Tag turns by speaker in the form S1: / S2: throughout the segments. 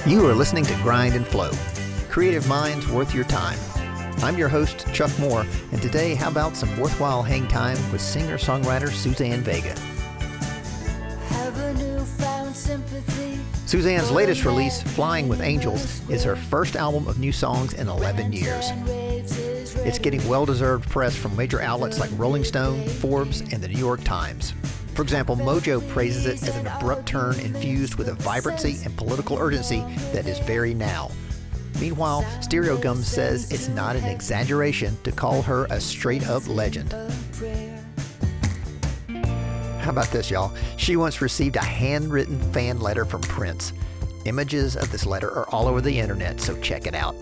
S1: You are listening to Grind and Flow, creative minds worth your time. I'm your host, Chuck Moore, and today, how about some worthwhile hang time with singer-songwriter Suzanne Vega. Suzanne's latest release, Flying with Angels, is her first album of new songs in 11 years. It's getting well-deserved press from major outlets like Rolling Stone, Forbes, and the New York Times. For example, Mojo praises it as an abrupt turn infused with a vibrancy and political urgency that is very now. Meanwhile, Stereo Gum says it's not an exaggeration to call her a straight-up legend. How about this, y'all? She once received a handwritten fan letter from Prince. Images of this letter are all over the internet, so check it out.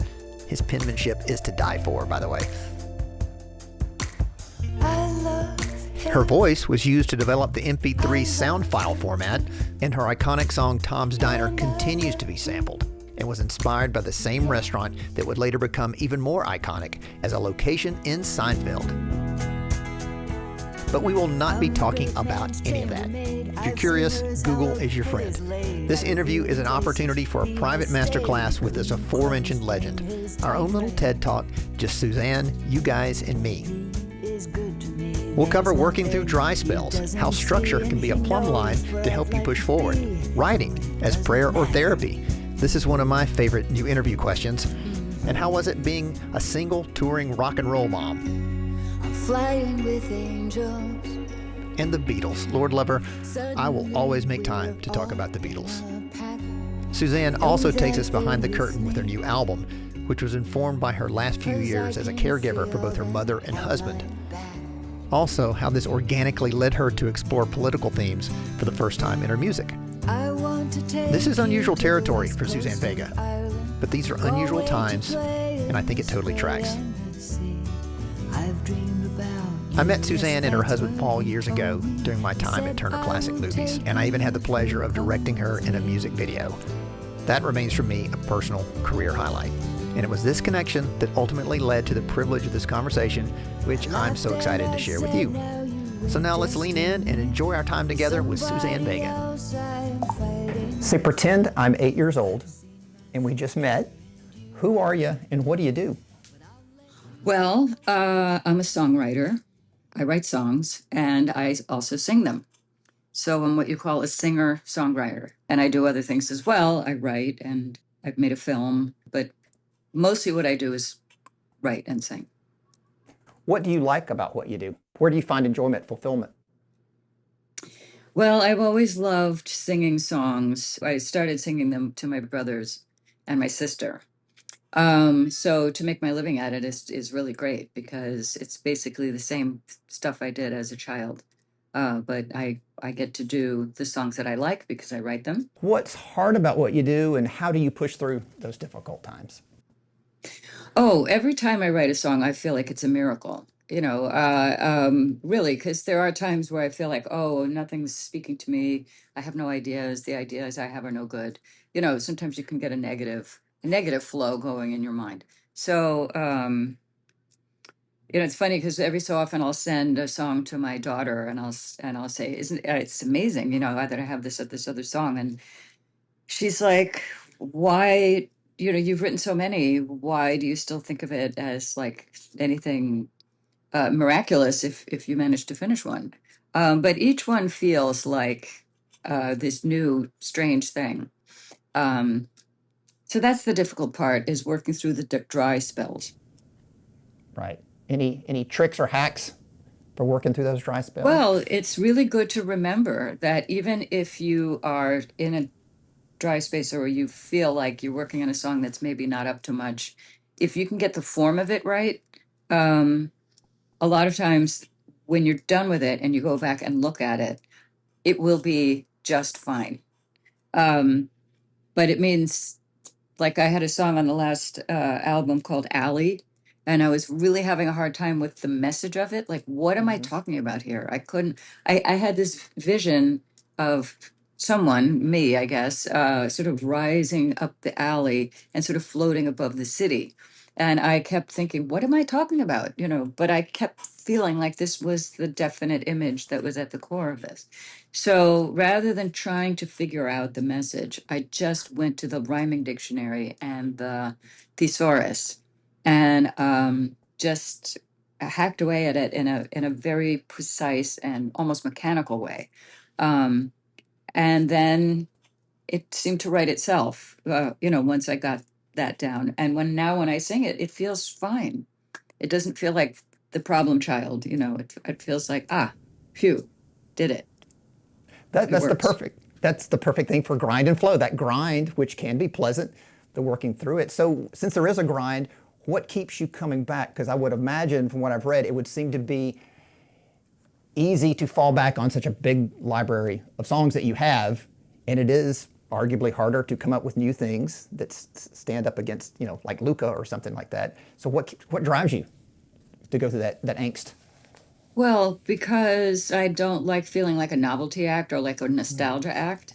S1: His penmanship is to die for, by the way. Her voice was used to develop the MP3 sound file format, and her iconic song Tom's Diner continues to be sampled and was inspired by the same restaurant that would later become even more iconic as a location in Seinfeld. But we will not be talking about any of that. If you're curious, Google is your friend. This interview is an opportunity for a private masterclass with this aforementioned legend. Our own little TED Talk, just Suzanne, you guys, and me. We'll cover working through dry spells, how structure can be a plumb line to help you push forward, writing as prayer or therapy. This is one of my favorite new interview questions. And how was it being a single touring rock and roll mom? I'm flying with angels. And the Beatles. Lord love her, I will always make time to talk about the Beatles. Suzanne also takes us behind the curtain with her new album, which was informed by her last few years as a caregiver for both her mother and husband. Also, how this organically led her to explore political themes for the first time in her music. This is unusual territory for Suzanne Vega, but these are unusual times, and I think it totally tracks. I met Suzanne and her husband Paul years ago during my time at Turner Classic Movies, and I even had the pleasure of directing her in a music video. That remains for me a personal career highlight. And it was this connection that ultimately led to the privilege of this conversation, which I'm so excited to share with you. So now let's lean in and enjoy our time together with Suzanne Vega. Say, pretend I'm 8 years old and we just met. Who are you and what do you do?
S2: Well, I'm a songwriter. I write songs and I also sing them. So I'm what you call a singer-songwriter. And I do other things as well. I write and I've made a film, but mostly what I do is write and sing.
S1: What do you like about what you do? Where do you find enjoyment, fulfillment?
S2: Well, I've always loved singing songs. I started singing them to my brothers and my sister. So to make my living at it is really great because it's basically the same stuff I did as a child. But I get to do the songs that I like because I write them.
S1: What's hard about what you do and how do you push through those difficult times?
S2: Oh, every time I write a song, I feel like it's a miracle, really, because there are times where I feel like, oh, nothing's speaking to me. I have no ideas. The ideas I have are no good. Sometimes you can get a negative flow going in your mind. So, it's funny because every so often I'll send a song to my daughter and I'll say, "Isn't it's amazing? That I have this other song," and she's like, "Why? You've written so many. Why do you still think of it as like anything miraculous if you manage to finish one?" But each one feels like this new strange thing. So that's the difficult part, is working through the dry spells.
S1: Right. Any tricks or hacks for working through those dry spells?
S2: Well, it's really good to remember that even if you are in a dry space or you feel like you're working on a song that's maybe not up to much, if you can get the form of it right, a lot of times when you're done with it and you go back and look at it, it will be just fine. But it means, like, I had a song on the last album called Alley, and I was really having a hard time with the message of it. Like, what am I talking about here? I had this vision of someone, me, I guess, sort of rising up the alley and sort of floating above the city. And I kept thinking, what am I talking about? But I kept feeling like this was the definite image that was at the core of this. So rather than trying to figure out the message, I just went to the rhyming dictionary and the thesaurus and just hacked away at it in a very precise and almost mechanical way. Um, and then it seemed to write itself, once I got that down. And when I sing it, it feels fine. It doesn't feel like the problem child, it feels like, phew, did it.
S1: That,
S2: It
S1: that's the
S2: works.
S1: perfect that's the perfect thing for grind and flow. That grind, which can be pleasant, the working through it. So since there is a grind, what keeps you coming back? Because I would imagine from what I've read, it would seem to be easy to fall back on such a big library of songs that you have, and it is arguably harder to come up with new things that stand up against, like Luca or something like that. So what drives you to go through that angst?
S2: Well, because I don't like feeling like a novelty act or like a nostalgia act.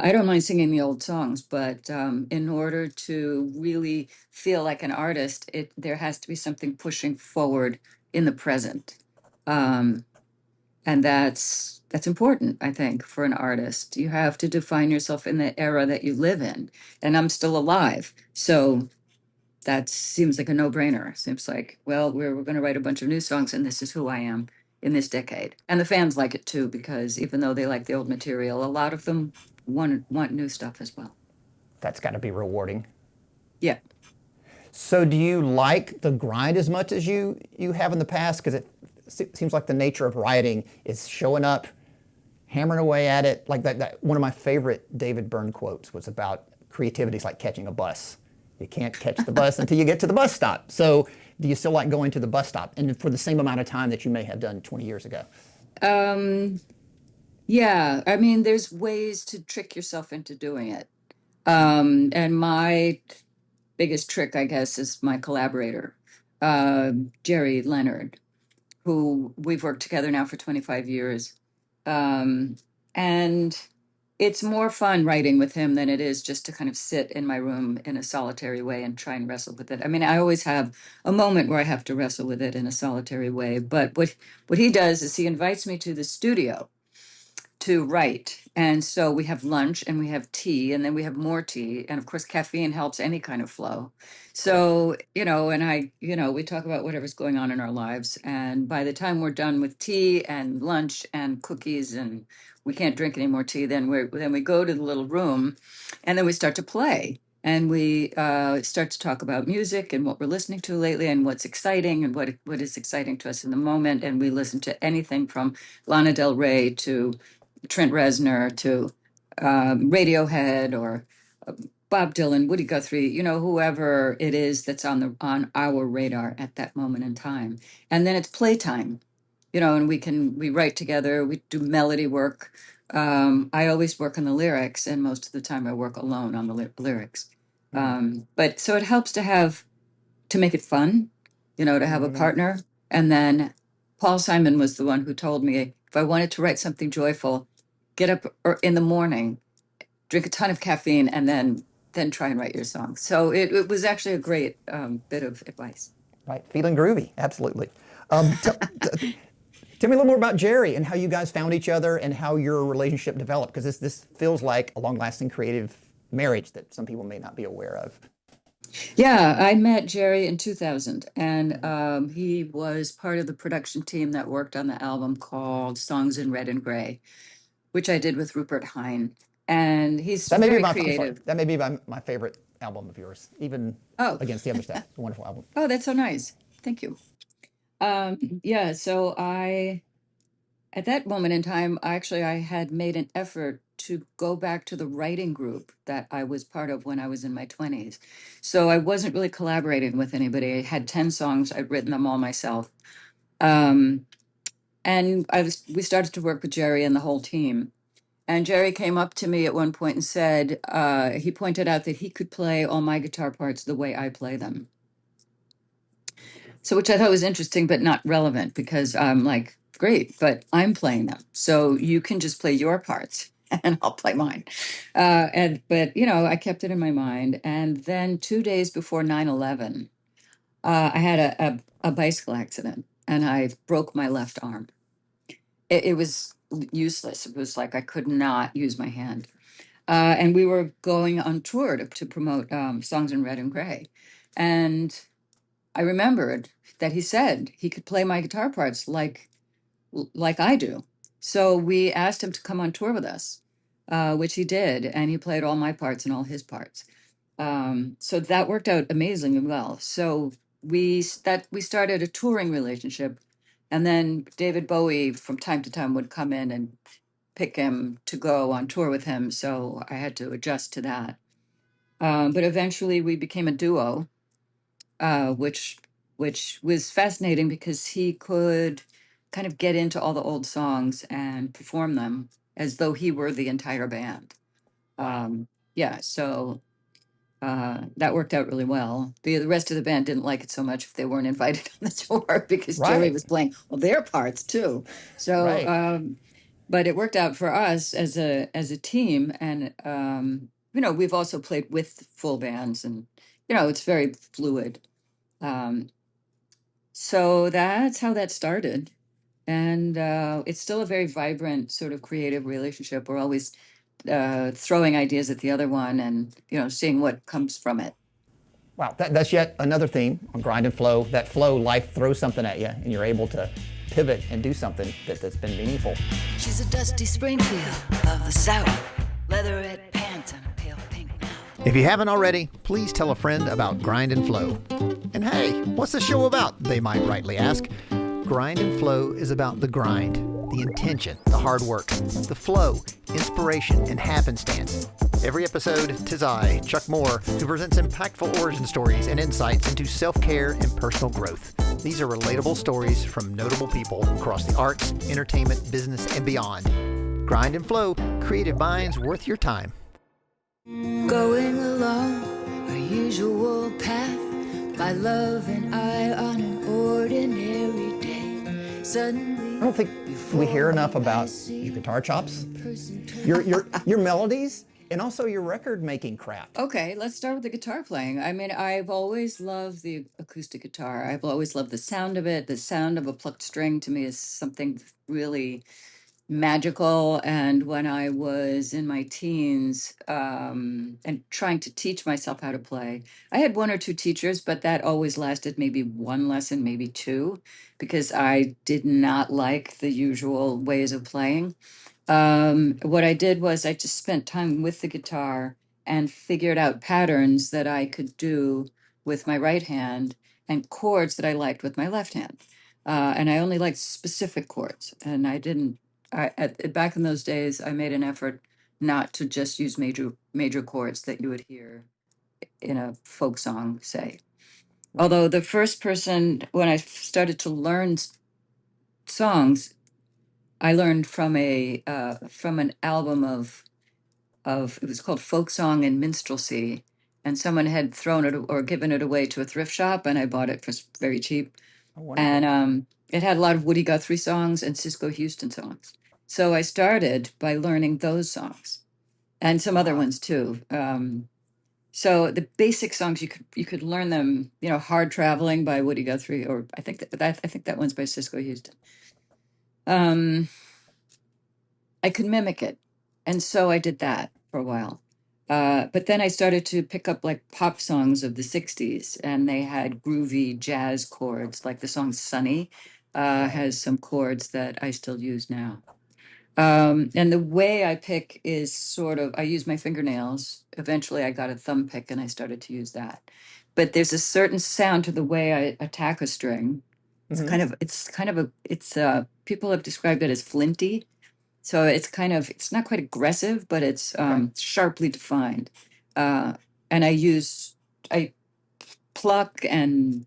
S2: I don't mind singing the old songs, but in order to really feel like an artist, there has to be something pushing forward in the present. Um, and that's important, I think, for an artist. You have to define yourself in the era that you live in. And I'm still alive. So that seems like a no-brainer. Seems like, well, we're going to write a bunch of new songs, and this is who I am in this decade. And the fans like it too, because even though they like the old material, a lot of them want new stuff as well.
S1: That's got to be rewarding.
S2: Yeah.
S1: So do you like the grind as much as you have in the past? Because it seems like the nature of writing is showing up, hammering away at it. Like that one of my favorite David Byrne quotes was about creativity is like catching a bus. You can't catch the bus until you get to the bus stop. So do you still like going to the bus stop and for the same amount of time that you may have done 20 years ago?
S2: Um, yeah. I mean, there's ways to trick yourself into doing it. And my biggest trick, I guess, is my collaborator, Jerry Leonard, who we've worked together now for 25 years. Um, and it's more fun writing with him than it is just to kind of sit in my room in a solitary way and try and wrestle with it. I mean, I always have a moment where I have to wrestle with it in a solitary way. But what he does is he invites me to the studio to write. And so we have lunch and we have tea and then we have more tea. And of course, caffeine helps any kind of flow. So, we talk about whatever's going on in our lives. And by the time we're done with tea and lunch and cookies and we can't drink any more tea, then we go to the little room and then we start to play. And we start to talk about music and what we're listening to lately and what's exciting and what is exciting to us in the moment. And we listen to anything from Lana Del Rey to Trent Reznor to Radiohead or Bob Dylan, Woody Guthrie, whoever it is that's on our radar at that moment in time. And then it's playtime, and we write together, we do melody work. I always work on the lyrics, and most of the time I work alone on the lyrics. But so it helps to make it fun, to have a partner. And then Paul Simon was the one who told me if I wanted to write something joyful, get up in the morning, drink a ton of caffeine, and then try and write your song. So it was actually a great bit of advice.
S1: Right, feeling groovy, absolutely. Um, t- Tell me a little more about Jerry and how you guys found each other and how your relationship developed, because this feels like a long-lasting creative marriage that some people may not be aware of.
S2: Yeah, I met Jerry in 2000, and he was part of the production team that worked on the album called Songs in Red and Gray, which I did with Rupert Hine. And he's
S1: That may be
S2: very
S1: my I'm sorry.
S2: creative.
S1: That may be my favorite album of yours, even
S2: Oh,
S1: against the other stuff. It's a wonderful album.
S2: oh, that's so nice. Thank you. Yeah, so at that moment in time, I had made an effort to go back to the writing group that I was part of when I was in my 20s. So I wasn't really collaborating with anybody. I had 10 songs, I'd written them all myself. Um, and we started to work with Jerry and the whole team. And Jerry came up to me at one point and said, he pointed out that he could play all my guitar parts the way I play them. So, which I thought was interesting, but not relevant because I'm like, great, but I'm playing them. So you can just play your parts. and I'll play mine. But I kept it in my mind. And then 2 days before 9/11, I had a bicycle accident and I broke my left arm. It was useless. It was like I could not use my hand. And we were going on tour to promote Songs in Red and Gray. And I remembered that he said he could play my guitar parts like I do. So we asked him to come on tour with us, which he did, and he played all my parts and all his parts. So that worked out amazingly well. So we started a touring relationship, and then David Bowie from time to time would come in and pick him to go on tour with him. So I had to adjust to that. But eventually we became a duo, which was fascinating because he could kind of get into all the old songs and perform them as though he were the entire band. Yeah, so that worked out really well. The rest of the band didn't like it so much if they weren't invited on the tour because Jerry
S3: Right.
S2: was playing their parts too. So,
S3: Right.
S2: but it worked out for us as a team, and we've also played with full bands, and it's very fluid. Um, so that's how that started. And it's still a very vibrant sort of creative relationship. We're always throwing ideas at the other one and, seeing what comes from it.
S3: Wow, that's yet another theme on Grind and Flow. That flow, life throws something at you, and you're able to pivot and do something that's been meaningful.
S4: She's a dusty Springfield of the South, leatherette pants and a pale pink mouth.
S1: If you haven't already, please tell a friend about Grind and Flow. And hey, what's the show about, they might rightly ask. Grind and Flow is about the grind, the intention, the hard work, the flow, inspiration, and happenstance. Every episode, 'tis I, Chuck Moore, who presents impactful origin stories and insights into self-care and personal growth. These are relatable stories from notable people across the arts, entertainment, business, and beyond. Grind and Flow, creative minds worth your time.
S4: Going along our usual path, my love and I on an ordinary day. Suddenly,
S3: I don't think we hear enough about your guitar chops, your melodies, and also your record-making craft.
S2: Okay, let's start with the guitar playing. I mean, I've always loved the acoustic guitar. I've always loved the sound of it. The sound of a plucked string to me is something really magical. And when I was in my teens and trying to teach myself how to play, I had one or two teachers, but that always lasted maybe one lesson, maybe two, because I did not like the usual ways of playing. What I did was I just spent time with the guitar and figured out patterns that I could do with my right hand and chords that I liked with my left hand. And I only liked specific chords, and I didn't. Back in those days, I made an effort not to just use major chords that you would hear in a folk song, say. Although the first person when I started to learn songs, I learned from an album of it was called Folk Song and Minstrelsy, and someone had thrown it or given it away to a thrift shop, and I bought it for very cheap.
S3: Oh, wonderful.
S2: And it had a lot of Woody Guthrie songs and Cisco Houston songs. So I started by learning those songs and some other ones too. So the basic songs you could learn them. Hard Traveling by Woody Guthrie, or I think that one's by Cisco Houston. I could mimic it. And so I did that for a while. But then I started to pick up like pop songs of the 60s, and they had groovy jazz chords, like the song Sunny has some chords that I still use now. And the way I pick is I use my fingernails. Eventually I got a thumb pick and I started to use that. But there's a certain sound to the way I attack a string. It's people have described it as flinty. So it's not quite aggressive, but it's sharply defined. And I pluck, and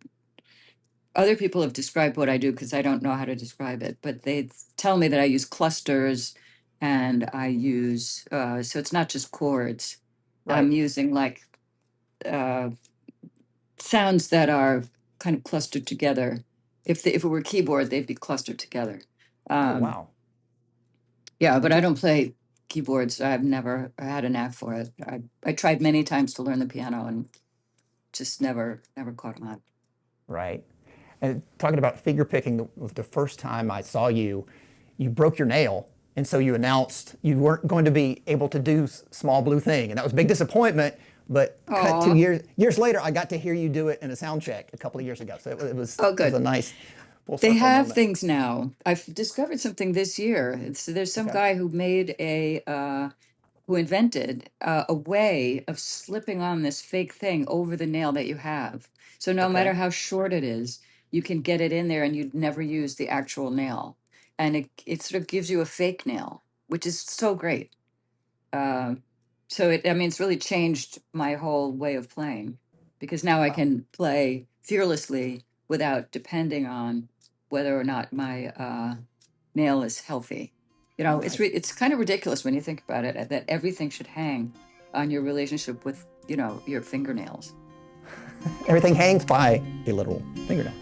S2: other people have described what I do because I don't know how to describe it, but they tell me that I use clusters and I use, so it's not just chords.
S3: Right.
S2: I'm using like sounds that are kind of clustered together. If it were keyboard, they'd be clustered together.
S3: Oh, wow.
S2: Yeah, but I don't play keyboards. I've never had a knack for it. I tried many times to learn the piano and just never caught on.
S3: Right. And talking about finger picking, the first time I saw you, you broke your nail. And so you announced you weren't going to be able to do Small Blue Thing. And that was a big disappointment. But cut
S2: Aw.
S3: 2 years later, I got to hear you do it in a sound check a couple of years ago. So it was,
S2: Oh,
S3: it was
S2: good.
S3: a nice full
S2: They
S3: circle
S2: have
S3: moment.
S2: things now. I've discovered something this year. There's some
S3: Okay.
S2: guy who made who invented a way of slipping on this fake thing over the nail that you have. So no matter
S3: Okay.
S2: how short it is, you can get it in there and you'd never use the actual nail. And it sort of gives you a fake nail, which is so great. So I mean, it's really changed my whole way of playing because now I
S3: Wow.
S2: can play fearlessly without depending on whether or not my nail is healthy. You know,
S3: Nice.
S2: it's kind of ridiculous when you think about it that everything should hang on your relationship with, you know, your fingernails.
S3: Everything hangs by a literal fingernail.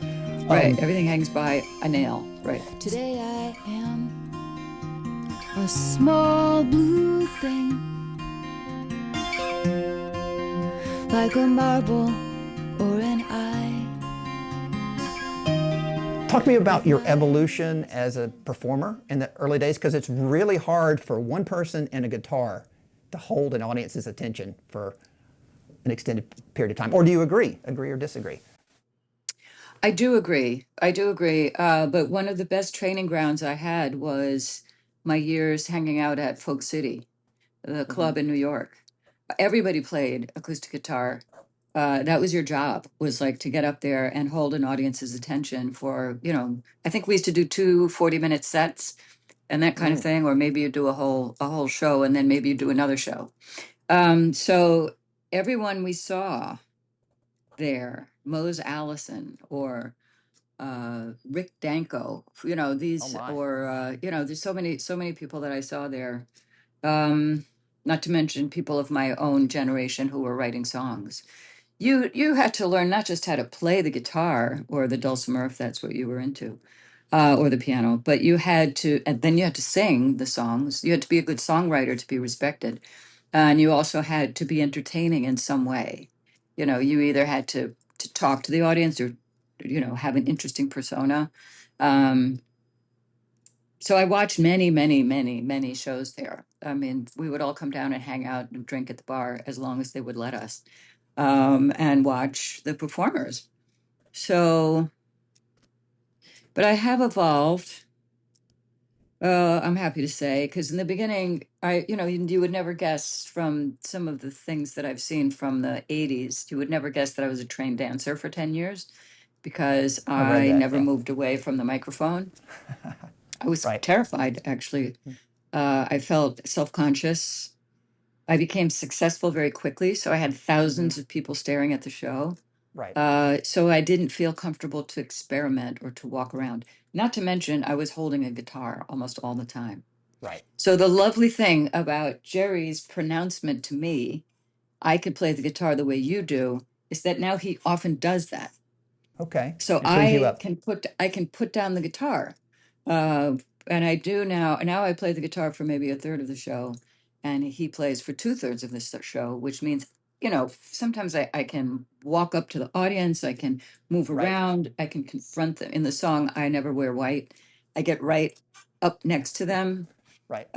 S2: Right. Everything hangs by a nail. Right.
S4: Today I am a small blue thing, like a marble or an eye.
S3: Talk to me about your evolution as a performer in the early days, because it's really hard for one person and a guitar to hold an audience's attention for an extended period of time. Or do you agree or disagree?
S2: I do agree. I do agree. But one of the best training grounds I had was my years hanging out at Folk City, the club in New York. Everybody played acoustic guitar. That was your job, was like to get up there and hold an audience's attention for, you know, I think we used to do 40-minute sets and that kind of thing, or maybe you do a whole show and then maybe you do another show. So everyone we saw there, Mose Allison or Rick Danko, you know,
S3: Oh
S2: these
S3: my.
S2: or you know, there's so many people that I saw there. Um, Not to mention people of my own generation who were writing songs. You had to learn not just how to play the guitar or the dulcimer if that's what you were into, or the piano, but you had to, and then you had to sing the songs. You had to be a good songwriter to be respected, and you also had to be entertaining in some way. You know, you either had to talk to the audience or, you know, have an interesting persona. Um, so I watched many shows there. I mean, we would all come down and hang out and drink at the bar as long as they would let us, and watch the performers. So, but I have evolved. I'm happy to say, because in the beginning, you know, you would never guess from some of the things that I've seen from the 80s, you would never guess that I was a trained dancer for 10 years because
S3: I read
S2: I
S3: that,
S2: never
S3: yeah.
S2: moved away from the microphone. I was
S3: Right.
S2: terrified, actually. I felt self-conscious. I became successful very quickly, so I had thousands of people staring at the show.
S3: Right.
S2: So I didn't feel comfortable to experiment or to walk around. Not to mention, I was holding a guitar almost all the time.
S3: Right.
S2: So the lovely thing about Jerry's pronouncement to me, I could play the guitar the way you do, is that now he often does that.
S3: Okay.
S2: So
S3: It frees you up.
S2: I can put down the guitar, uh, and I do now. Now I play the guitar for maybe a third of the show, and he plays for 2/3 of the show, which means, you know, sometimes I can walk up to the audience, I can move
S3: Right.
S2: around, I can confront them. In the song "I Never Wear White," I get right up next to them,
S3: Right.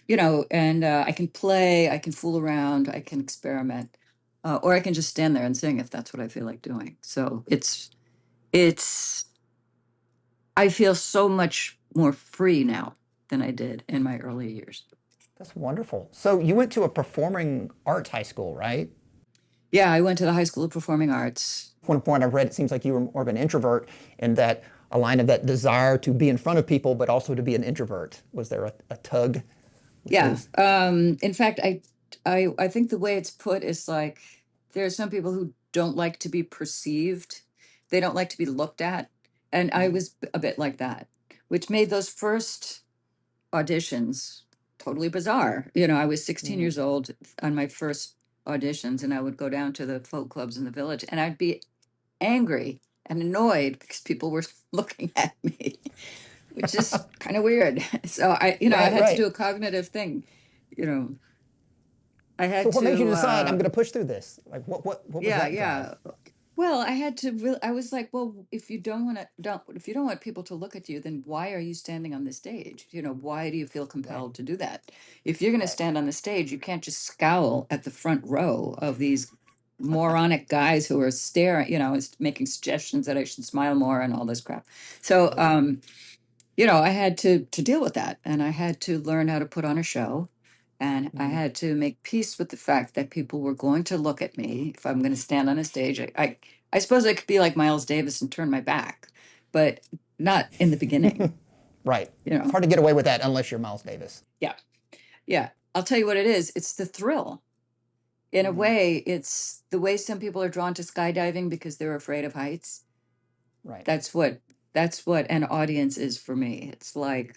S2: you know, and I can play, I can fool around, I can experiment, or I can just stand there and sing if that's what I feel like doing. So it's I feel so much more free now than I did in my early years.
S3: That's wonderful. So you went to a performing arts high school, right?
S2: Yeah, I went to the High School of Performing Arts.
S3: One point I've read, it seems like you were more of an introvert, and that a line of that desire to be in front of people, but also to be an introvert. Was there a tug?
S2: Yeah. In fact, I think the way it's put is like there are some people who don't like to be perceived. They don't like to be looked at. And I was a bit like that, which made those first auditions totally bizarre. You know, I was 16 years old on my first auditions, and I would go down to the folk clubs in the village, and I'd be angry and annoyed because people were looking at me, which is kind of weird. So I, you know, I
S3: Right.
S2: had to do
S3: Right.
S2: a cognitive thing. you know, I
S3: So
S2: had
S3: what made you
S2: to,
S3: decide I'm going to push through this? Like what was
S2: yeah,
S3: that drive?
S2: yeah. Well, I had to really, I was like, well, if you don't want to, if you don't want people to look at you, then why are you standing on the stage? You know, why do you feel
S3: Right.
S2: compelled to do that? If you're going to
S3: Right.
S2: stand on the stage, you can't just scowl at the front row of these moronic guys who are staring, you know, making suggestions that I should smile more and all this crap. So,
S3: Okay.
S2: you know, I had to deal with that, and I had to learn how to put on a show, and I
S3: Mhm.
S2: had to make peace with the fact that people were going to look at me if I'm going to stand on a stage. I suppose I could be like Miles Davis and turn my back, but not in the beginning,
S3: Right.
S2: you
S3: It's
S2: know.
S3: hard to get away with that unless you're Miles Davis.
S2: Yeah, yeah. I'll tell you what it is. It's the thrill. In a
S3: Mhm.
S2: way, it's the way some people are drawn to skydiving because they're afraid of heights.
S3: Right.
S2: That's what an audience is for me. It's like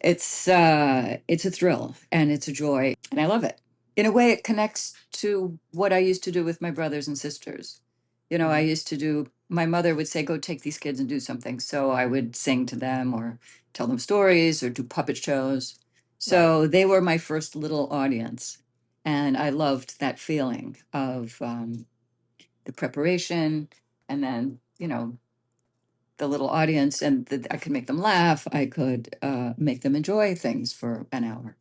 S2: it's a thrill and it's a joy and I love it. In a way, it connects to what I used to do with my brothers and sisters. You know, I
S3: Mhm.
S2: used to do, my mother would say, go take these kids and do something. So I would sing to them or tell them stories or do puppet shows.
S3: Right.
S2: So they were my first little audience. And I loved that feeling of the preparation and then, you know, the little audience, and I could make them laugh. I could make them enjoy things for an hour.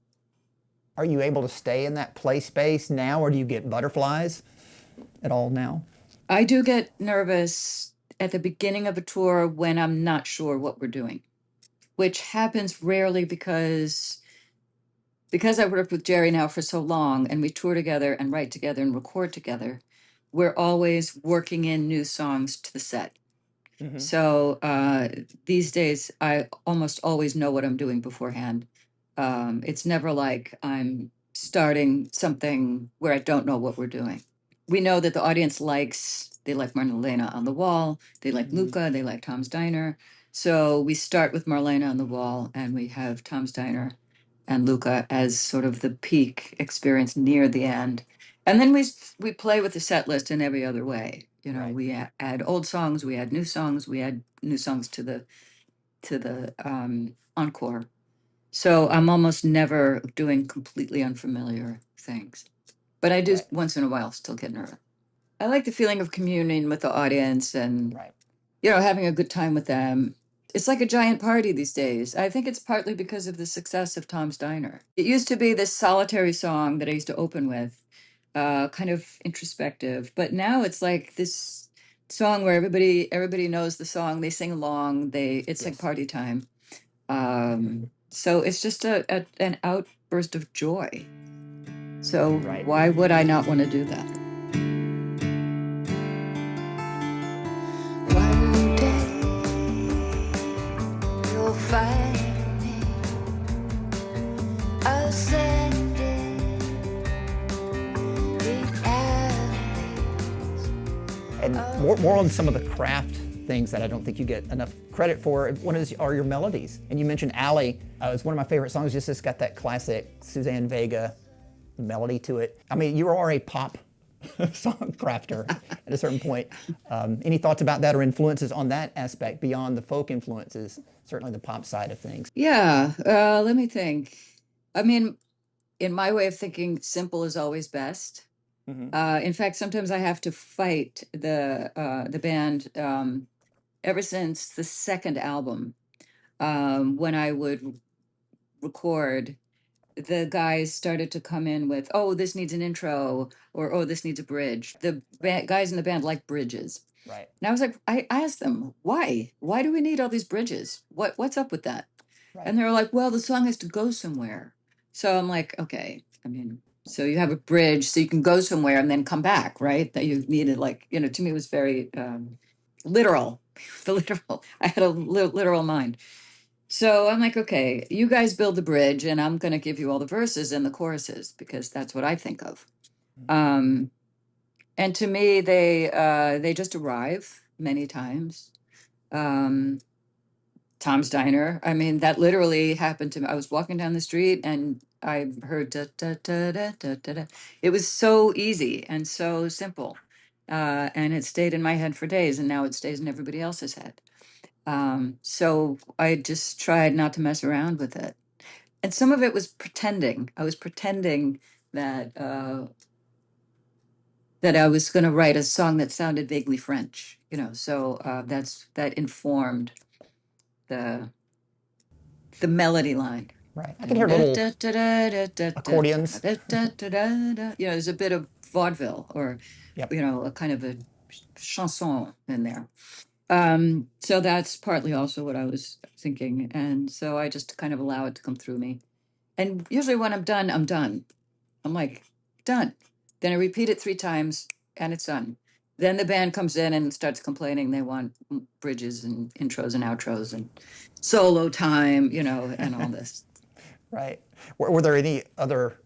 S3: Are you able to stay in that play space now, or do you get butterflies at all now?
S2: I do get nervous at the beginning of a tour when I'm not sure what we're doing, which happens rarely because I've worked with Jerry now for so long and we tour together and write together and record together. We're always working in new songs to the set.
S3: Mhm.
S2: So these days, I almost always know what I'm doing beforehand. It's never like I'm starting something where I don't know what we're doing. We know that the audience they like Marlena on the Wall, they like
S3: Mhm.
S2: Luca, they like Tom's Diner. So we start with Marlena on the Wall and we have Tom's Diner and Luca as sort of the peak experience near the end. And then we play with the set list in every other way. You know,
S3: Right.
S2: we add old songs, we add new songs, we add new songs to the encore. So I'm almost never doing completely unfamiliar things, but I do
S3: Right.
S2: once in a while still get nervous. I like the feeling of communing with the audience and
S3: Right.
S2: you know having a good time with them. It's like a giant party these days. I think it's partly because of the success of Tom's Diner. It used to be this solitary song that I used to open with, kind of introspective, but now it's like this song where everybody knows the song. They sing along. It's like
S3: Yes.
S2: party time. So it's just an outburst of joy. So
S3: Right.
S2: why would I not want to do that?
S4: One day you'll find me ascending the alleys.
S3: And more on some of the craft things that I don't think you get enough credit for. One are your melodies. And you mentioned Alley. It's one of my favorite songs. Just it's got that classic Suzanne Vega melody to it. I mean, you are a pop song crafter at a certain point. Any thoughts about that or influences on that aspect beyond the folk influences, certainly the pop side of things?
S2: Yeah, let me think. I mean, in my way of thinking, simple is always best.
S3: Mm-hmm.
S2: In fact, sometimes I have to fight the band ever since the second album. When I would record, the guys started to come in with, "Oh, this needs an intro," or "Oh, this needs a bridge." The guys in the band like bridges,
S3: Right.
S2: and I was like, I asked them, "Why? Why do we need all these bridges? What's up with that?"
S3: Right.
S2: And they were like, "Well, the song has to go somewhere." So I'm like, "Okay, I mean, so you have a bridge so you can go somewhere and then come back, right? That you needed, like, you know, to me it was very literal, the literal. I had a literal mind. So I'm like, okay, you guys build the bridge, and I'm going to give you all the verses and the choruses because that's what I think of. Um, and to me, they just arrive many times. Um, Tom's Diner. I mean, that literally happened to me. I was walking down the street and I heard da da da da da da. Da. It was so easy and so simple, and it stayed in my head for days, and now it stays in everybody else's head. So I just tried not to mess around with it. and some of it was pretending. I was pretending that that I was going to write a song that sounded vaguely French, you know. So that informed the melody line.
S3: Right. I can hear little
S2: You
S3: accordions.
S2: know, there's a bit of vaudeville or,
S3: Yep.
S2: you know, a kind of a chanson in there. So that's partly also what I was thinking. And so I just kind of allow it to come through me. And usually when I'm done, I'm done. I'm like, done. Then I repeat it 3 times and it's done. Then the band comes in and starts complaining they want bridges and intros and outros and solo time, you know, and all this.
S3: Right. Were there any other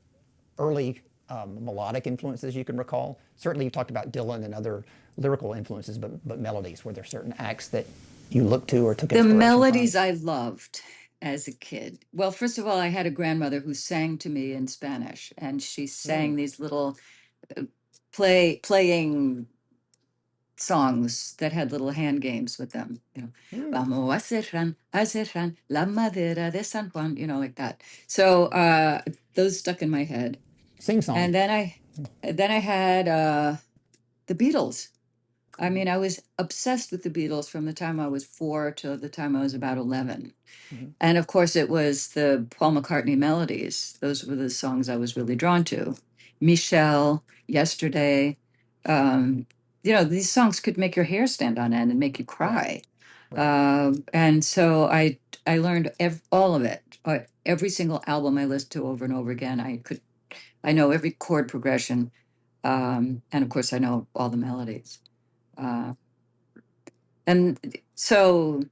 S3: early melodic influences you can recall? Certainly you talked about Dylan and other lyrical influences, but melodies. Were there certain acts that you looked to or took
S2: The
S3: inspiration
S2: melodies
S3: from?
S2: I loved as a kid. Well, first of all, I had a grandmother who sang to me in Spanish, and she sang these little playing songs that had little hand games with them. You know, vamos a cerrar la madera de San Juan. You know, like that. So those stuck in my head.
S3: Sing song.
S2: And then I had the Beatles. I mean, I was obsessed with the Beatles from the time I was 4 to the time I was about 11. And of course, it was the Paul McCartney melodies. Those were the songs I was really drawn to. Michelle, Yesterday. You know, these songs could make your hair stand on end and make you cry. And so I learned all of it. Every single album I listened to over and over again. I know every chord progression. And of course, I know all the melodies. And so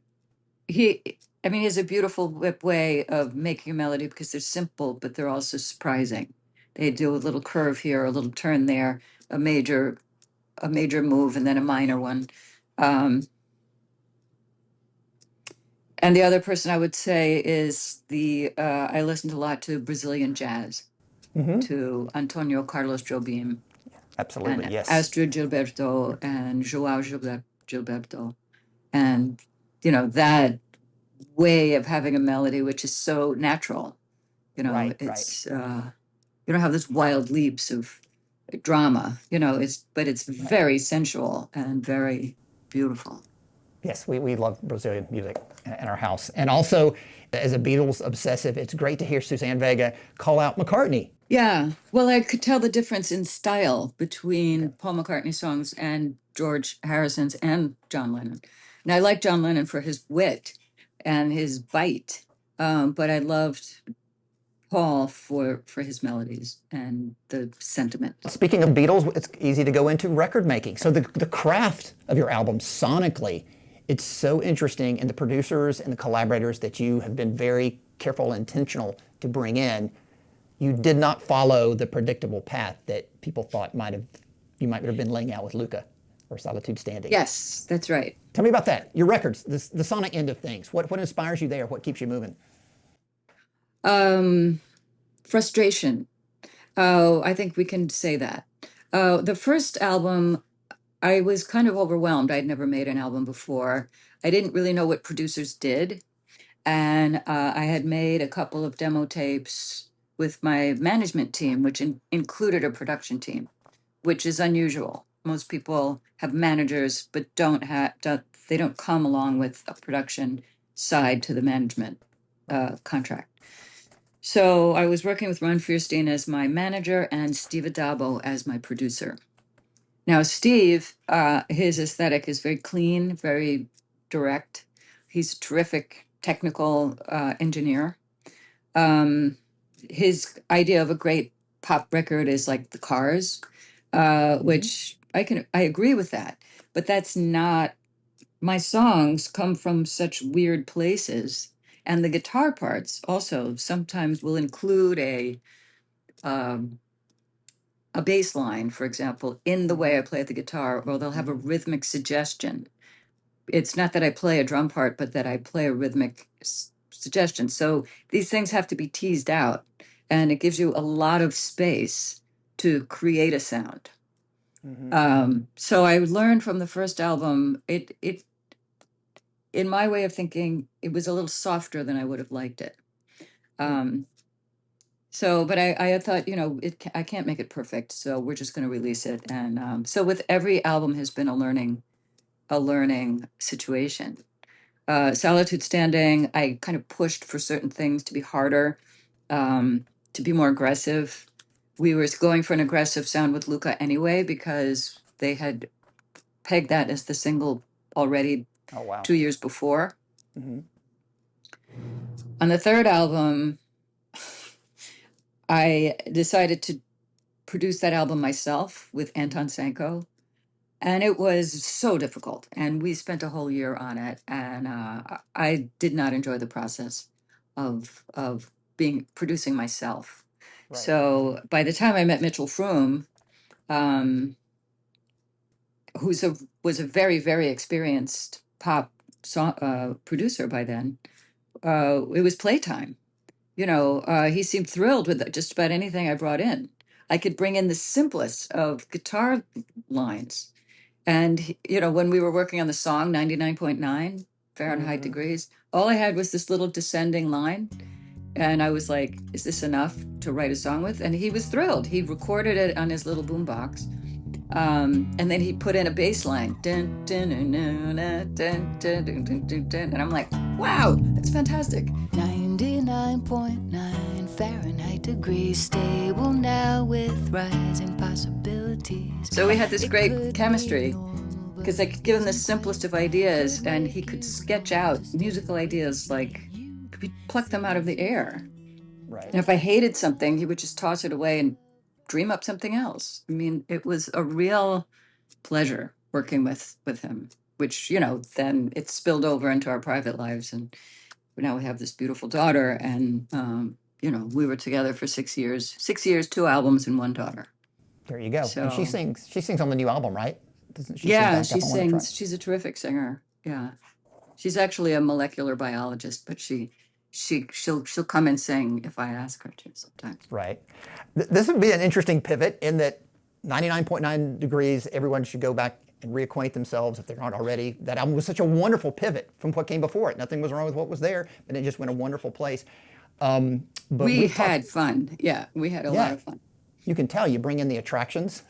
S2: he has a beautiful way of making a melody because they're simple, but they're also surprising. They do a little curve here, a little turn there, a major move, and then a minor one. And the other person I would say is I listened a lot to Brazilian jazz, to Antonio Carlos Jobim,
S3: Absolutely,
S2: and
S3: yes.
S2: Astrid Gilberto and Joao Gilberto. And, you know, that way of having a melody, which is so natural, you know,
S3: Right.
S2: you don't have this wild leaps of drama, you know, but it's very sensual and very beautiful.
S3: Yes, we love Brazilian music in our house. And also, as a Beatles obsessive, it's great to hear Suzanne Vega call out McCartney.
S2: Yeah, well, I could tell the difference in style between Paul McCartney songs and George Harrison's and John Lennon. And I like John Lennon for his wit and his bite, but I loved Paul for his melodies and the sentiment.
S3: Speaking of Beatles, it's easy to go into record making. So the craft of your album sonically, it's so interesting, and the producers and the collaborators that you have been very careful and intentional to bring in, you did not follow the predictable path that people thought you might have been laying out with Luca or Solitude Standing.
S2: Yes, that's right.
S3: Tell me about that. Your records, the sonic end of things. What inspires you there? What keeps you moving?
S2: Frustration. Oh, I think we can say that. The first album, I was kind of overwhelmed. I'd never made an album before. I didn't really know what producers did. And I had made a couple of demo tapes with my management team, which included a production team, which is unusual. Most people have managers, but they don't come along with a production side to the management contract. So I was working with Ron Fierstein as my manager and Steve Adabo as my producer. Now, Steve, his aesthetic is very clean, very direct. He's a terrific technical engineer. His idea of a great pop record is like the Cars, which I agree with that, but that's not. My songs come from such weird places, and the guitar parts also sometimes will include a bass line, for example, in the way I play the guitar, or they'll have a rhythmic suggestion. It's not that I play a drum part, but that I play a rhythmic suggestion. So these things have to be teased out, and it gives you a lot of space to create a sound. So I learned from the first album, it in my way of thinking, it was a little softer than I would have liked it. So, but I thought, I can't make it perfect, so we're just going to release it. And so with every album has been a learning situation. Solitude Standing, I kind of pushed for certain things to be harder, to be more aggressive. We were going for an aggressive sound with Luca anyway, because they had pegged that as the single already
S3: Oh, wow.
S2: 2 years before.
S3: Mhm.
S2: On the third album, I decided to produce that album myself with Anton Sanko. And it was so difficult. And we spent a whole year on it. And I did not enjoy the process of producing myself.
S3: Right.
S2: So by the time I met Mitchell Froome, um, was a very, very experienced pop producer by then, it was playtime. He seemed thrilled with just about anything I brought in. I could bring in the simplest of guitar lines. And, when we were working on the song 99.9 Fahrenheit degrees, all I had was this little descending line. And I was like, is this enough to write a song with? And he was thrilled. He recorded it on his little boombox. And then he put in a bass line. Dun, dun, dun, dun, dun, dun, dun, dun, dun, dun, dun. And I'm like, wow, that's fantastic.
S4: 99.9 Fahrenheit degrees, stable now with rising possibilities.
S2: So we had this great chemistry because I could give him the simplest of ideas and he could sketch out musical ideas like pluck them out of the air.
S3: Right.
S2: And if I hated something, he would just toss it away and dream up something else. I mean, it was a real pleasure working with him, which, then it spilled over into our private lives. And now we have this beautiful daughter. And, we were together for 6 years, 2 albums and 1 daughter.
S3: There you go.
S2: So,
S3: and she sings on the new album, right? Doesn't she
S2: yeah,
S3: sing
S2: she
S3: back up on the track?
S2: sings. She's a terrific singer. Yeah. She's actually a molecular biologist, but she'll come and sing if I ask her to sometimes.
S3: Right. This would be an interesting pivot in that 99.9 degrees, everyone should go back and reacquaint themselves if they're not already. That album was such a wonderful pivot from what came before it. Nothing was wrong with what was there, but it just went a wonderful place.
S2: But we had fun. Yeah, we had a lot of fun.
S3: You can tell you bring in the attractions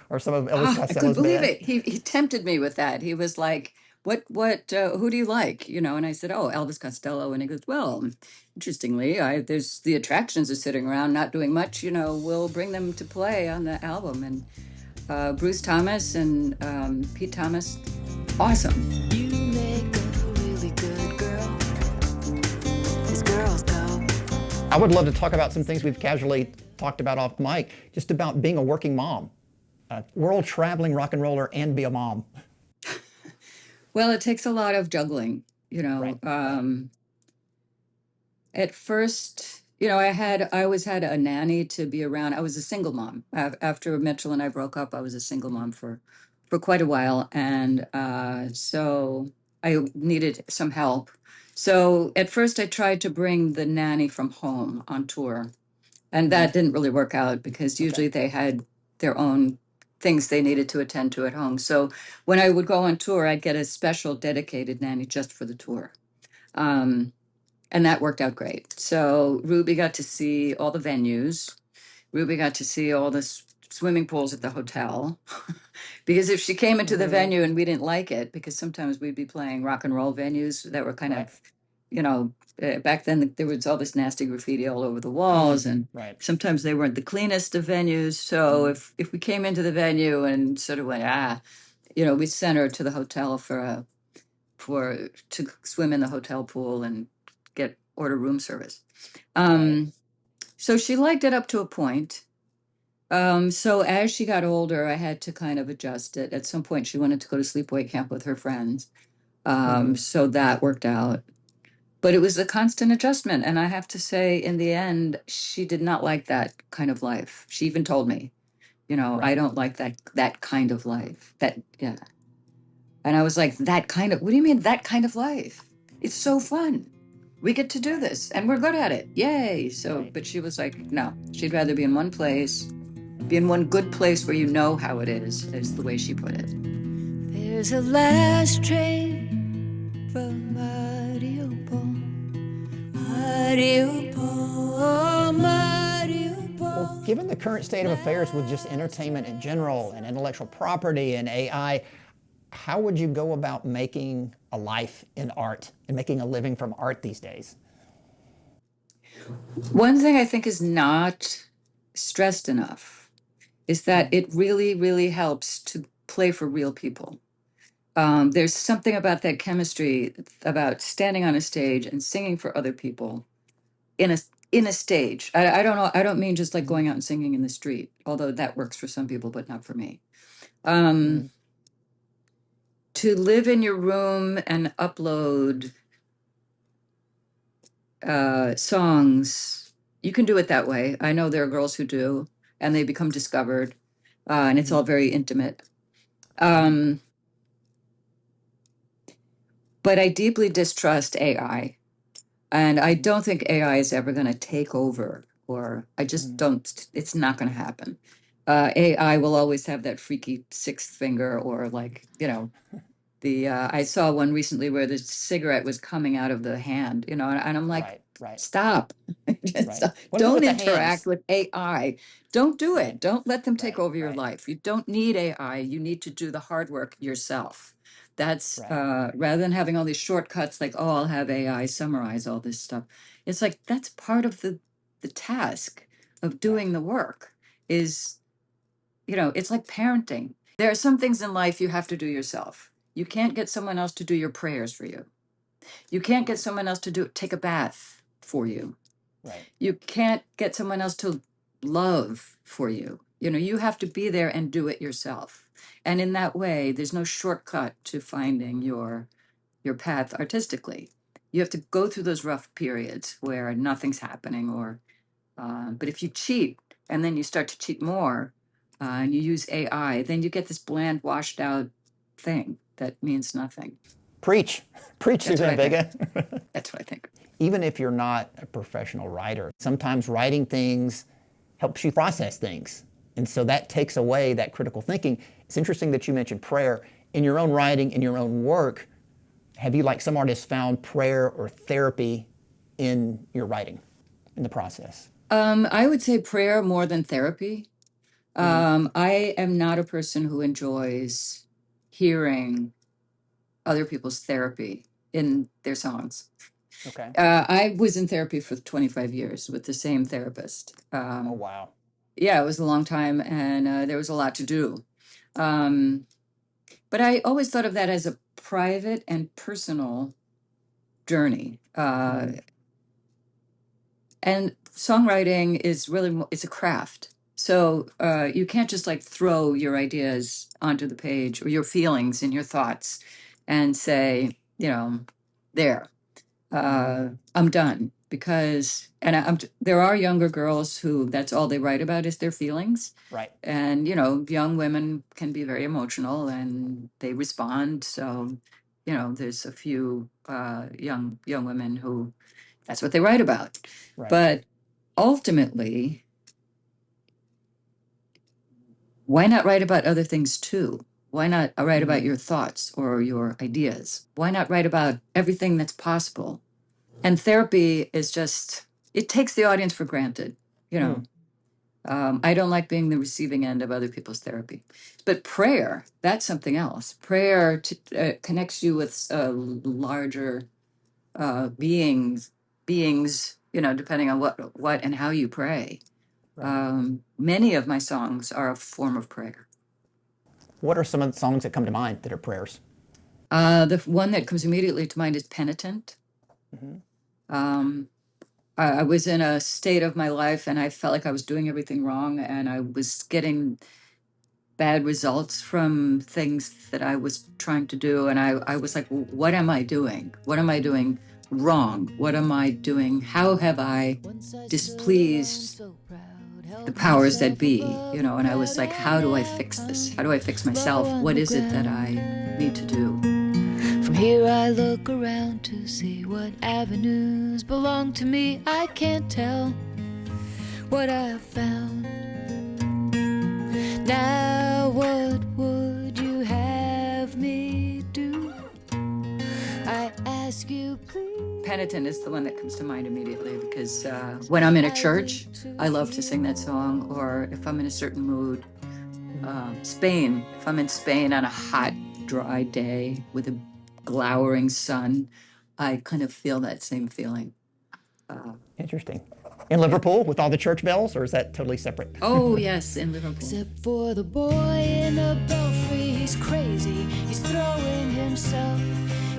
S3: or some of Elvis Costello's
S2: I couldn't believe
S3: band.
S2: it. He tempted me with that. He was like, who do you like? And I said, oh, Elvis Costello. And he goes, well, interestingly, there's the attractions are sitting around not doing much, we'll bring them to play on the album. And Bruce Thomas and Pete Thomas, awesome.
S4: You make a really good girl. These girls go.
S3: I would love to talk about some things we've casually talked about off mic, just about being a working mom, a world traveling rock and roller and be a mom.
S2: Well, it takes a lot of juggling,
S3: Right.
S2: At first, I always had a nanny to be around. I was a single mom. After Mitchell and I broke up, I was a single mom for quite a while. And so I needed some help. So at first I tried to bring the nanny from home on tour. And that didn't really work out because usually they had their own things they needed to attend to at home. So when I would go on tour, I'd get a special dedicated nanny just for the tour. And that worked out great. So Ruby got to see all the venues. Ruby got to see all the swimming pools at the hotel. Because if she came into the venue and we didn't like it, because sometimes we'd be playing rock and roll venues that were kind of, back then there was all this nasty graffiti all over the walls, and sometimes they weren't the cleanest of venues. So if we came into the venue and sort of went, we sent her to the hotel to swim in the hotel pool and order room service. So she liked it up to a point. So as she got older, I had to kind of adjust it. At some point, she wanted to go to sleepaway camp with her friends. So that worked out. But it was a constant adjustment. And I have to say, in the end, she did not like that kind of life. She even told me, I don't like that kind of life. And I was like, what do you mean that kind of life? It's so fun. We get to do this and we're good at it. Yay. So, but she was like, no, she'd rather be in one place, be in one good place where you know how it is the way she put it.
S4: There's a last train from Mariupol, Mariupol, Mariupol.
S3: Given the current state of affairs with just entertainment in general and intellectual property and AI, how would you go about making a life in art and making a living from art these days?
S2: One thing I think is not stressed enough is that it really, really helps to play for real people. There's something about that chemistry, about standing on a stage and singing for other people in a stage. I don't know. I don't mean just like going out and singing in the street, although that works for some people, but not for me. To live in your room and upload songs, you can do it that way. I know there are girls who do, and they become discovered, and it's all very intimate. But I deeply distrust AI, and I don't think AI is ever going to take over, or I just don't, it's not going to happen. AI will always have that freaky sixth finger, or like, I saw one recently where the cigarette was coming out of the hand, and I'm like,
S3: Right.
S2: stop. Just
S3: Right.
S2: stop.
S3: What about
S2: Don't
S3: with the
S2: interact
S3: hands?
S2: with AI. Don't do it.
S3: Right.
S2: Don't let them take over your
S3: Right.
S2: life. You don't need AI. You need to do the hard work yourself. That's
S3: Right.
S2: rather than having all these shortcuts like, oh, I'll have AI summarize all this stuff. It's like that's part of the task of doing the work is, it's like parenting. There are some things in life you have to do yourself. You can't get someone else to do your prayers for you. You can't get someone else to take a bath for you.
S3: Right.
S2: You can't get someone else to love for you. You have to be there and do it yourself. And in that way, there's no shortcut to finding your path artistically. You have to go through those rough periods where nothing's happening, but if you cheat and then you start to cheat more, and you use AI, then you get this bland, washed out thing that means nothing.
S3: Preach, Suzanne Vega.
S2: That's what I think.
S3: Even if you're not a professional writer, sometimes writing things helps you process things. And so that takes away that critical thinking. It's interesting that you mentioned prayer. In your own writing, in your own work, have you, like some artists, found prayer or therapy in your writing, in the process?
S2: I would say prayer more than therapy. I am not a person who enjoys hearing other people's therapy in their songs.
S3: Okay.
S2: I was in therapy for 25 years with the same therapist.
S3: Oh, wow.
S2: Yeah, it was a long time, and there was a lot to do. But I always thought of that as a private and personal journey. And songwriting is really, it's a craft. So you can't just like throw your ideas onto the page or your feelings and your thoughts and say, there, I'm done. Because, there are younger girls who that's all they write about is their feelings.
S3: Right.
S2: And, young women can be very emotional and they respond. So, there's a few young women who that's what they write about.
S3: Right.
S2: But ultimately, why not write about other things too? Why not write about your thoughts or your ideas? Why not write about everything that's possible? And therapy is just, it takes the audience for granted. I don't like being the receiving end of other people's therapy. But prayer, that's something else. Prayer connects you with larger beings, depending on what and how you pray. Many of my songs are a form of prayer.
S3: What are some of the songs that come to mind that are prayers?
S2: The one that comes immediately to mind is Penitent. I was in a state of my life and I felt like I was doing everything wrong and I was getting bad results from things that I was trying to do. And I was like, what am I doing? What am I doing wrong? What am I doing? How have I displeased the powers that be? And I was like, how do I fix this? How do I fix myself? What is it that I need to do?
S4: From here I look around to see what avenues belong to me. I can't tell what I've found. Now what would you have me do? I ask you please.
S2: Penitent is the one that comes to mind immediately because when I'm in a church, I love to sing that song. Or if I'm in a certain mood, Spain, if I'm in Spain on a hot, dry day with a glowering sun, I kind of feel that same feeling.
S3: Interesting. In Liverpool with all the church bells, or is that totally separate?
S2: Oh, yes, in Liverpool.
S4: Except for the boy in the belfry, he's crazy. He's throwing himself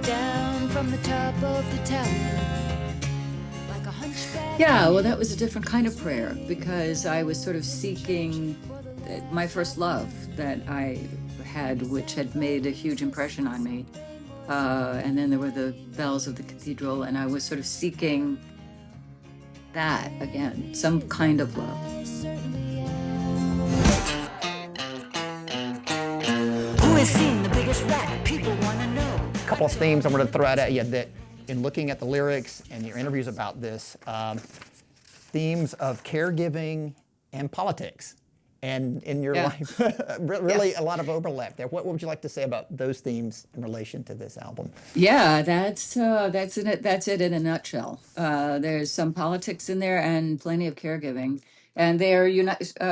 S4: down from the top of the tower like a hunchback.
S2: Yeah, well, that was a different kind of prayer because I was sort of seeking my first love that I had, which had made a huge impression on me. And then there were the bells of the cathedral, and I was sort of seeking that again, some kind of love.
S4: I certainly am. Who has seen the biggest rat? People want to know.
S3: A couple of themes I'm going to throw out at you that, in looking at the lyrics and your interviews about this, themes of caregiving and politics, and in your life, really a lot of overlap there. What would you like to say about those themes in relation to this album?
S2: Yeah, that's it in a nutshell. There's some politics in there and plenty of caregiving, and they're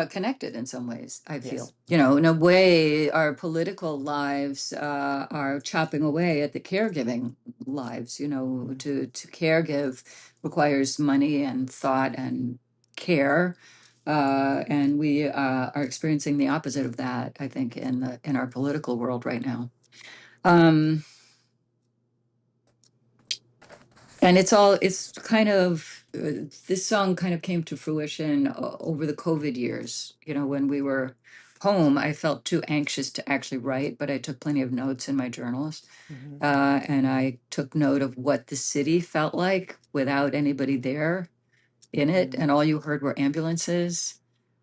S2: connected in some ways. I feel,
S3: Yes.
S2: you know, in a way, our political lives are chopping away at the caregiving lives. You know, to caregive requires money and thought and care. And we are experiencing the opposite of that, I think, in our political world right now. And it's kind of, this song kind of came to fruition over the COVID years. You know, when we were home, I felt too anxious to actually write, but I took plenty of notes in my journals. And I took note of what the city felt like without anybody there in it. And all you heard were ambulances.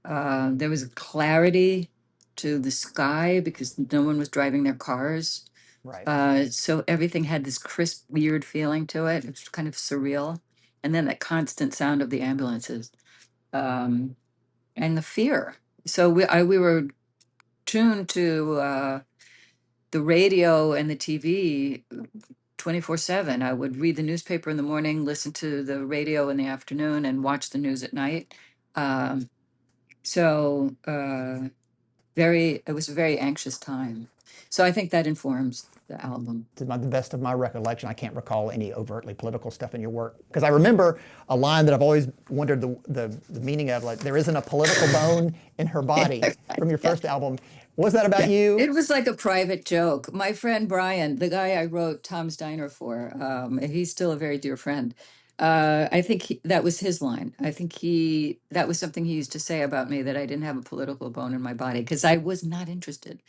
S2: There was a clarity to the sky because no one was driving their cars.
S3: Right.
S2: So everything had this crisp, weird feeling to it. It's kind of surreal. And then that constant sound of the ambulances, and the fear. So we were tuned to the radio and the TV 24/7. I would read the newspaper in the morning, listen to the radio in the afternoon, and watch the news at night. So it was a very anxious time. So I think that informs the album.
S3: To the best of my recollection, I can't recall any overtly political stuff in your work. Because I remember a line that I've always wondered the meaning of, like, there isn't a political bone in her body, from your first album. Was that about you?
S2: It was like a private joke. My friend Brian, the guy I wrote Tom's Diner for, he's still a very dear friend. I think that was his line. I think that was something he used to say about me, that I didn't have a political bone in my body, because I was not interested.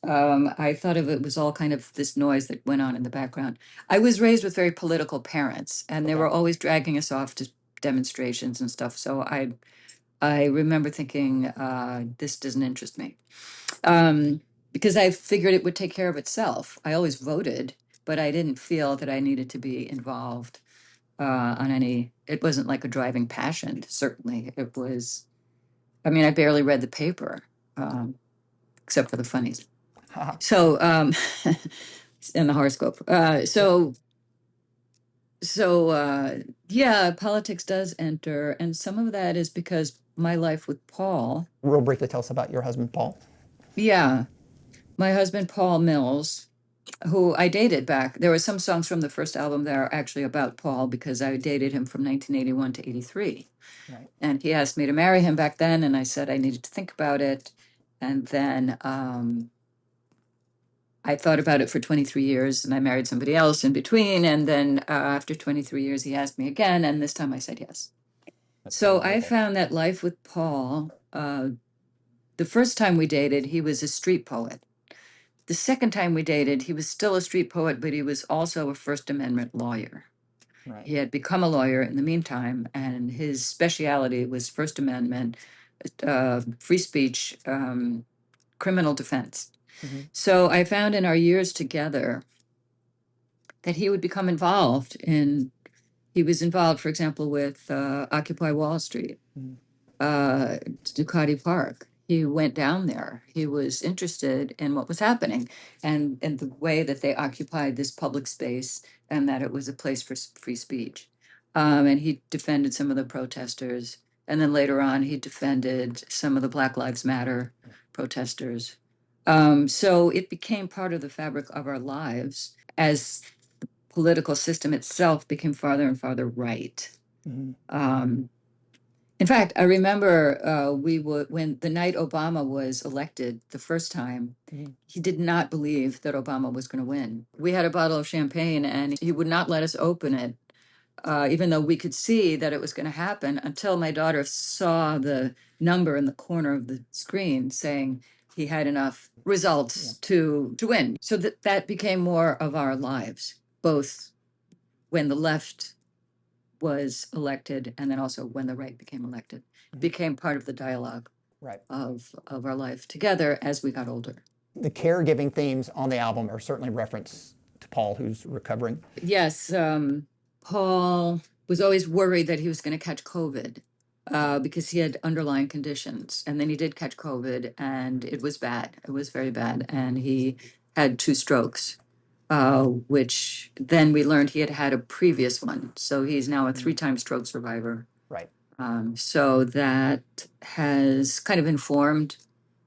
S2: I thought of it was all kind of this noise that went on in the background. I was raised with very political parents, and they were always dragging us off to demonstrations and stuff. So I remember thinking, this doesn't interest me. Because I figured it would take care of itself. I always voted, but I didn't feel that I needed to be involved on any. It wasn't like a driving passion, certainly. It was, I mean, I barely read the paper, except for the funnies. So, and the horoscope. Yeah, politics does enter. And some of that is because my life with Paul.
S3: Real briefly, tell us about your husband, Paul.
S2: Yeah, my husband, Paul Mills, who I dated back. There were some songs from the first album that are actually about Paul because I dated him from 1981 to 83.
S3: Right.
S2: And he asked me to marry him back then, and I said I needed to think about it. And then I thought about it for 23 years, and I married somebody else in between. And then after 23 years, he asked me again, and this time I said yes. So I found that life with Paul, the first time we dated, he was a street poet. The second time we dated, he was still a street poet, but he was also a First Amendment lawyer.
S3: Right.
S2: He had become a lawyer in the meantime, and his speciality was First Amendment, free speech, criminal defense. Mm-hmm. So I found in our years together that he would become involved he was involved, for example, with Occupy Wall Street, Ducati Park. he went down there. He was interested in what was happening and the way that they occupied this public space and that it was a place for free speech. And he defended some of the protesters. And then later on, he defended some of the Black Lives Matter protesters. So it became part of the fabric of our lives as the political system itself became farther and farther right. In fact, I remember when the night Obama was elected the first time, he did not believe that Obama was going to win. We had a bottle of champagne and he would not let us open it, even though we could see that it was going to happen, until my daughter saw the number in the corner of the screen saying he had enough results to win. So that became more of our lives, both when the left was elected and then also when the right became elected. It became part of the dialogue of our life together as we got older.
S3: The caregiving themes on the album are certainly reference to Paul, who's recovering.
S2: Yes, Paul was always worried that he was going to catch COVID because he had underlying conditions. And then he did catch COVID and it was bad. It was very bad. And he had 2 strokes. Which then we learned he had had a previous one. So he's now a 3-time stroke survivor.
S3: Right.
S2: So that has kind of informed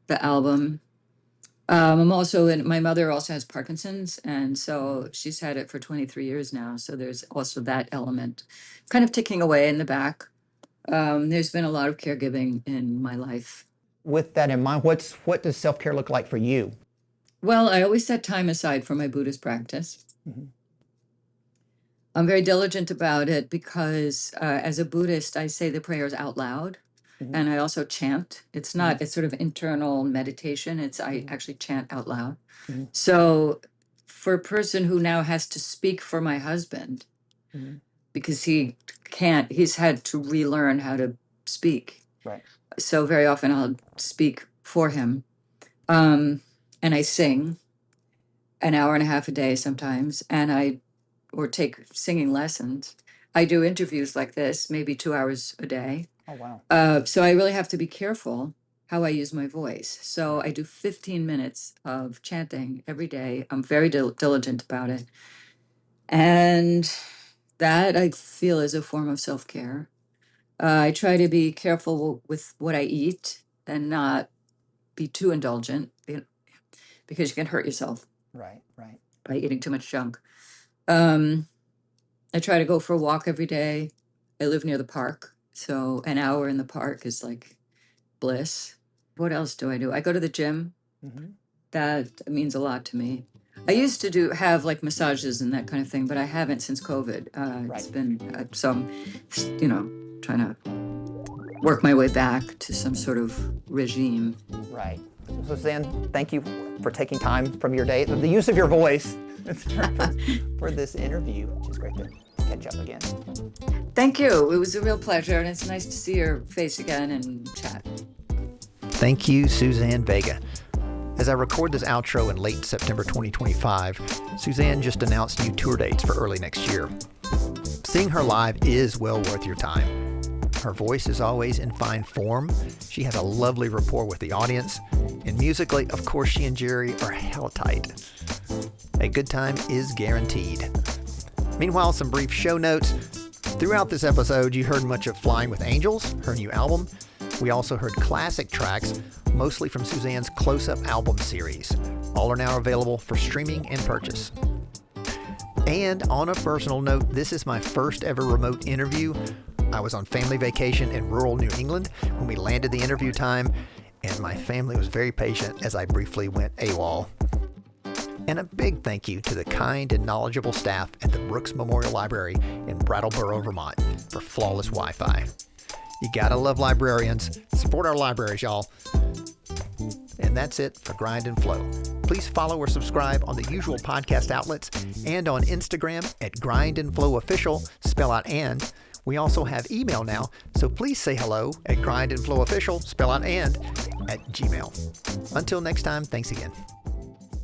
S2: the album. My mother also has Parkinson's, and so she's had it for 23 years now. So there's also that element kind of ticking away in the back. There's been a lot of caregiving in my life.
S3: With that in mind, what does self-care look like for you?
S2: Well, I always set time aside for my Buddhist practice. I'm very diligent about it because as a Buddhist, I say the prayers out loud and I also chant. It's sort of internal meditation. I actually chant out loud. So for a person who now has to speak for my husband, because he's had to relearn how to speak.
S3: Right. So
S2: very often I'll speak for him. And I sing an hour and a half a day sometimes, or take singing lessons. I do interviews like this, maybe 2 hours a day.
S3: Oh, wow.
S2: So I really have to be careful how I use my voice. So I do 15 minutes of chanting every day. I'm very diligent about it. And that I feel is a form of self-care. I try to be careful with what I eat and not be too indulgent, because you can hurt yourself.
S3: Right.
S2: By eating too much junk. I try to go for a walk every day. I live near the park, so an hour in the park is like bliss. What else do? I go to the gym. That means a lot to me. I used to have like massages and that kind of thing, but I haven't since COVID. It's been so I'm trying to work my way back to some sort of regime.
S3: Right. So Suzanne, thank you for taking time from your day, the use of your voice for this interview. It's great to catch up again.
S2: Thank you. It was a real pleasure, and it's nice to see your face again and chat.
S1: Thank you, Suzanne Vega. As I record this outro in late September 2025, Suzanne just announced new tour dates for early next year. Seeing her live is well worth your time. Her voice is always in fine form. She has a lovely rapport with the audience. And musically, of course, she and Jerry are hell tight. A good time is guaranteed. Meanwhile, some brief show notes. Throughout this episode, you heard much of Flying with Angels, her new album. We also heard classic tracks, mostly from Suzanne's Close-Up album series. All are now available for streaming and purchase. And on a personal note, this is my first ever remote interview. I was on family vacation in rural New England when we landed the interview time, and my family was very patient as I briefly went AWOL. And a big thank you to the kind and knowledgeable staff at the Brooks Memorial Library in Brattleboro, Vermont for flawless Wi-Fi. You gotta love librarians. Support our libraries, y'all. And that's it for Grind and Flow. Please follow or subscribe on the usual podcast outlets and on Instagram at Grind and Flow Official, spell out and. We also have email now, so please say hello at grindandflowofficial, spell out and, at Gmail. Until next time, thanks again.